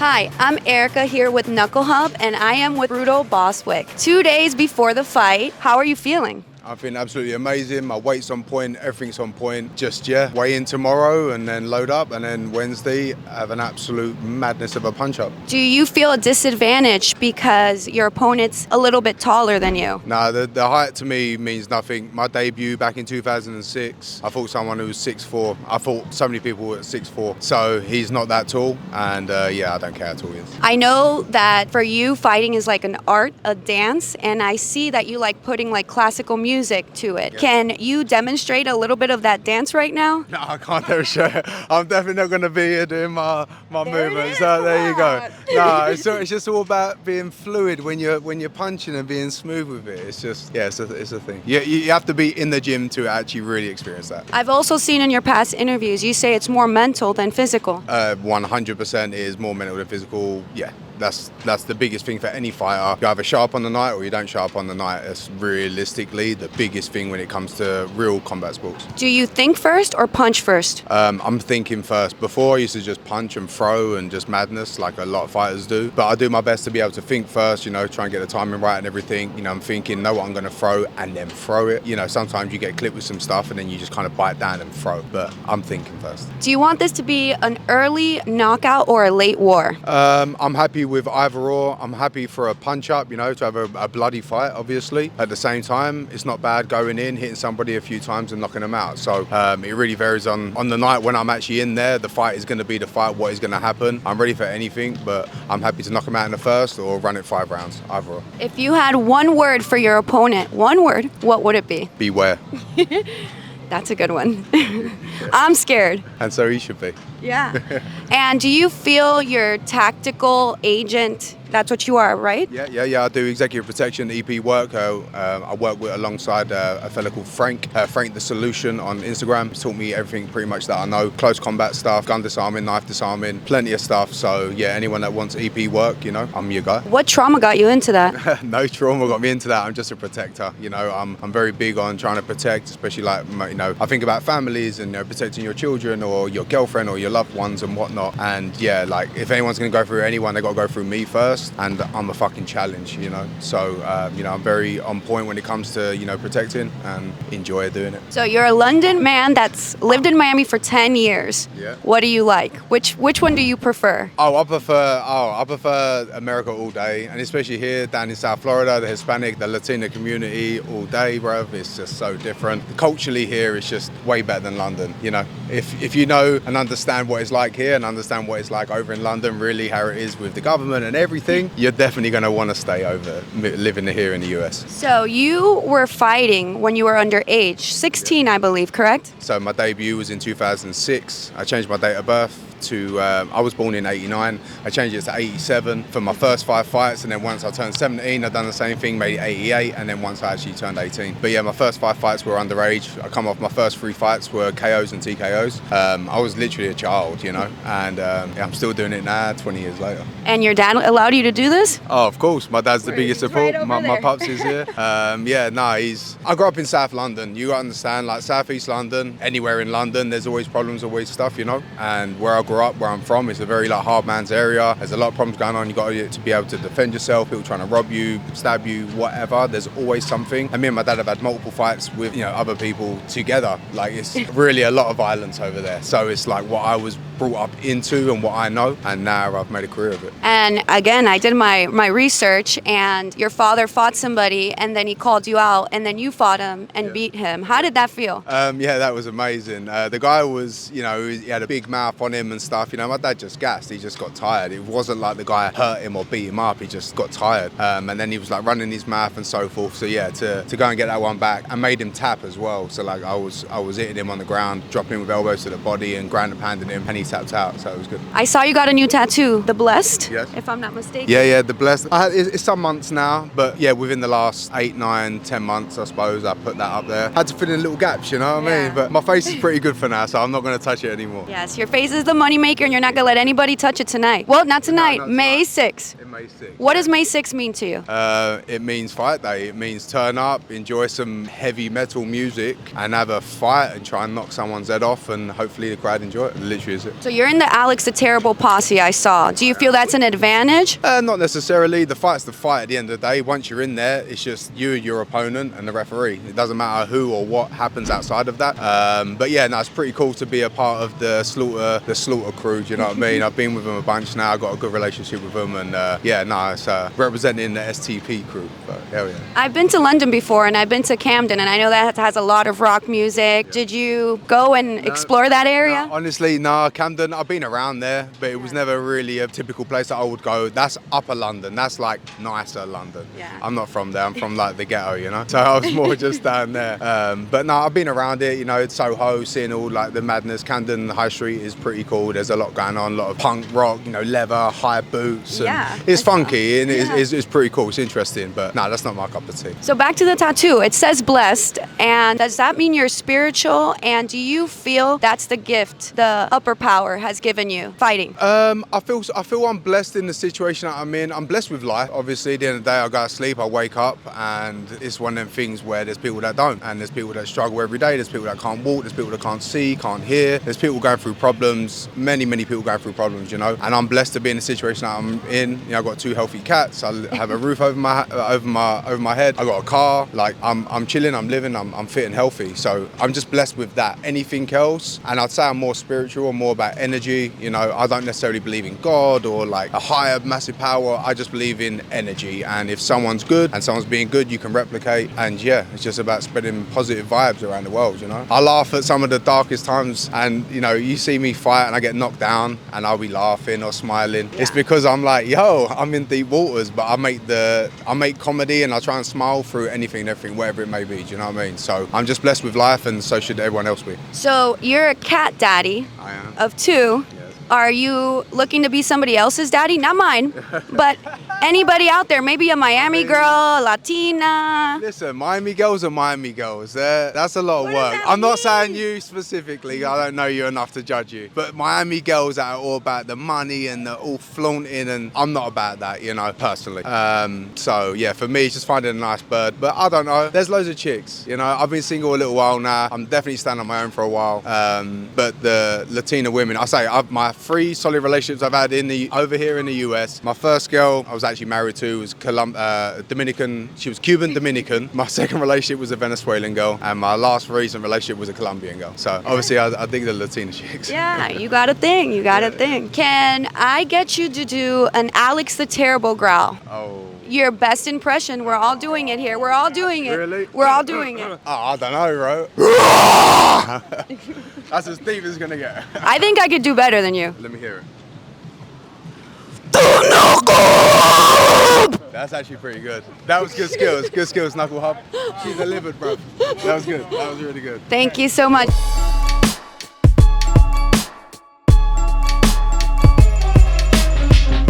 Hi, I'm Erika here with Knuckle Hub, and I am with Brutal Bostwick. 2 days before the fight, how are you feeling? I feel absolutely amazing. My weight's on point, everything's on point. Just, weigh in tomorrow and then load up, and then Wednesday have an absolute madness of a punch-up. Do you feel a disadvantage because your opponent's a little bit taller than you? No, the height to me means nothing. My debut back in 2006, I fought someone who was 6'4". I fought so many people at 6'4", so he's not that tall, and I don't care how tall he is. I know that for you, fighting is like an art, a dance, and I see that you like putting like classical music to it. Yeah. Can you demonstrate a little bit of that dance right now? No, I can't demonstrate. I'm definitely not going to be here doing my movements. So there you go. No, it's just all about being fluid when you're punching and being smooth with it. It's just, it's a thing. You have to be in the gym to actually really experience that. I've also seen in your past interviews, you say it's more mental than physical. 100% is more mental than physical. Yeah. That's the biggest thing for any fighter. You either show up on the night or you don't show up on the night. That's realistically the biggest thing when it comes to real combat sports. Do you think first or punch first? I'm thinking first. Before I used to just punch and throw and just madness like a lot of fighters do. But I do my best to be able to think first, try and get the timing right and everything. I'm thinking, know what I'm going to throw and then throw it. Sometimes you get clipped with some stuff and then you just kind of bite down and throw. But I'm thinking first. Do you want this to be an early knockout or a late war? I'm happy with either or. I'm happy for a punch-up, to have a bloody fight, obviously. At the same time, it's not bad going in, hitting somebody a few times and knocking them out. So it really varies on the night when I'm actually in there. The fight is going to be the fight, what is going to happen. I'm ready for anything, but I'm happy to knock them out in the first or run it 5 rounds, either or. If you had one word for your opponent, one word, what would it be? Beware. That's a good one. I'm scared. And so he should be. Yeah. And do you feel your tactical agent? That's what you are, right? Yeah. I do executive protection, EP work. I work alongside a fellow called Frank. Frank the Solution on Instagram. He's taught me everything pretty much that I know. Close combat stuff, gun disarming, knife disarming, plenty of stuff. So anyone that wants EP work, I'm your guy. What trauma got you into that? No trauma got me into that. I'm just a protector. I'm very big on trying to protect, especially I think about families and protecting your children or your girlfriend or your loved ones and whatnot. And if anyone's going to go through anyone, they got to go through me first. And I'm a fucking challenge, So, I'm very on point when it comes to, protecting and enjoy doing it. So you're a London man that's lived in Miami for 10 years. Yeah. What do you like? Which one do you prefer? I prefer America all day. And especially here down in South Florida, the Hispanic, the Latino community all day, bro. It's just so different. Culturally here, it's just way better than London. If you know and understand what it's like here and understand what it's like over in London, really how it is with the government and everything, you're definitely going to want to stay over living here in the US. So you were fighting when you were underage, 16, I believe, correct? So my debut was in 2006. I changed my date of birth to, I was born in 89. I changed it to 87 for my first 5 fights, and then once I turned 17, I've done the same thing, made it 88, and then once I actually turned 18. But my first 5 fights were underage. I come off my first 3 fights were KOs and TKOs. I was literally a child, and I'm still doing it now, 20 years later. And your dad allowed you to do this? Oh, of course. My dad's the biggest support. Right my pops is here. I grew up in South London. You understand, like Southeast London, anywhere in London, there's always problems, always stuff, And where I grew up, where I'm from, it's a very hard man's area. There's a lot of problems going on. You got to be able to defend yourself. People trying to rob you, stab you, whatever. There's always something. And me and my dad have had multiple fights with other people together. Like it's really a lot of violence over there. So it's like what I was brought up into and what I know, and now I've made a career of it. And again, I did my research, and your father fought somebody, and then he called you out, and then you fought him and beat him. How did that feel? That was amazing. The guy was, he had a big mouth on him and stuff. My dad just gassed. He just got tired. It wasn't like the guy hurt him or beat him up. He just got tired. And then he was like running his mouth and so forth. So to go and get that one back, I made him tap as well. So like I was hitting him on the ground, dropping him with elbows to the body and ground and pounding him, and he tapped out. So it was good. I saw you got a new tattoo, the Blessed. Yes. If I'm not mistaken. Yeah, the Blessed. It's some months now, but within the last 8, 9, 10 months, I suppose, I put that up there. Had to fill in little gaps, you know what I mean? But my face is pretty good for now, so I'm not going to touch it anymore. Yes, your face is the money moneymaker, and you're not gonna let anybody touch it tonight. Well, not tonight. No, May 6th. May 6th. What does May 6th mean to you? It means fight day. It means turn up, enjoy some heavy metal music, and have a fight and try and knock someone's head off, and hopefully the crowd enjoy it. Literally is it. So you're in the Alex the Terrible posse, I saw. Do you feel that's an advantage? Not necessarily. The fight's the fight at the end of the day. Once you're in there, it's just you, your opponent, and the referee. It doesn't matter who or what happens outside of that. But yeah, no, it's pretty cool to be a part of the slaughter crew. Do you know what I mean? I've been with them a bunch now. I've got a good relationship with them, and yeah, no, it's representing the STP crew. But hell yeah. I've been to London before, and I've been to Camden, and I know that has a lot of rock music. Yeah. Did you go and explore that area? No, honestly, no. Camden, I've been around there, but it was never really a typical place that I would go. That's upper London. That's like nicer London. Yeah. I'm not from there. I'm from like the ghetto, you know. So I was more just down there. But no, I've been around it. You know, it's Soho, seeing all like the madness. Camden High Street is pretty cool. There's a lot going on. A lot of punk rock. You know, leather, high boots. And yeah. It's funky and it's pretty cool. It's interesting. But no, that's not my cup of tea. So back to the tattoo. It says blessed, and does that mean you're spiritual? And do you feel that's the gift the upper power has given you fighting? I feel I'm blessed in the situation that I'm in. I'm blessed with life. Obviously, at the end of the day, I go to sleep, I wake up, and it's one of them things where there's people that don't, and there's people that struggle every day. There's people that can't walk. There's people that can't see, can't hear. There's people going through problems. Many people going through problems. You know, and I'm blessed to be in the situation that I'm in. You know, I've got 2 healthy cats. I have a roof over my head. I got a car. Like I'm chilling. I'm living. I'm fit and healthy. So I'm just blessed with that. Anything else, and I'd say I'm more spiritual, or more about energy. You know, I don't necessarily believe in God or like a higher massive power. I just believe in energy, and if someone's good and someone's being good, you can replicate. And yeah, it's just about spreading positive vibes around the world. You know, I laugh at some of the darkest times, and you know, you see me fight and I get knocked down, and I'll be laughing or smiling. Yeah. It's because I'm like, yo, I'm in deep waters, but I make comedy, and I try and smile through anything and everything, whatever it may be. Do you know what I mean? So I'm just blessed with life, and so should everyone else be. So you're a cat daddy. I am. Of 2. Are you looking to be somebody else's daddy? Not mine, but anybody out there, maybe a Miami girl, Latina. Listen, Miami girls are Miami girls. That's a lot of work. I'm not saying you specifically. I don't know you enough to judge you. But Miami girls that are all about the money and they're all flaunting, and I'm not about that, you know, personally. So yeah, for me, it's just finding a nice bird. But I don't know. There's loads of chicks. You know, I've been single a little while now. I'm definitely standing on my own for a while. But the Latina women, my 3 solid relationships I've had over here in the US. My first girl I was actually married to was Dominican. She was Cuban Dominican. My second relationship was a Venezuelan girl, and my last recent relationship was a Colombian girl. So obviously I dig the Latina chicks. Yeah, you got a thing. You got a thing. Can I get you to do an Alex the Terrible growl? Oh. Your best impression. We're all doing it here. We're all doing it. Really? We're all doing it. Oh, I don't know, bro. That's as deep as it's gonna get. I think I could do better than you. Let me hear it. The Knuckle Hub! That's actually pretty good. That was good skills. Good skills, Knuckle Hub. She delivered, bro. That was good. That was really good. Thank you so much.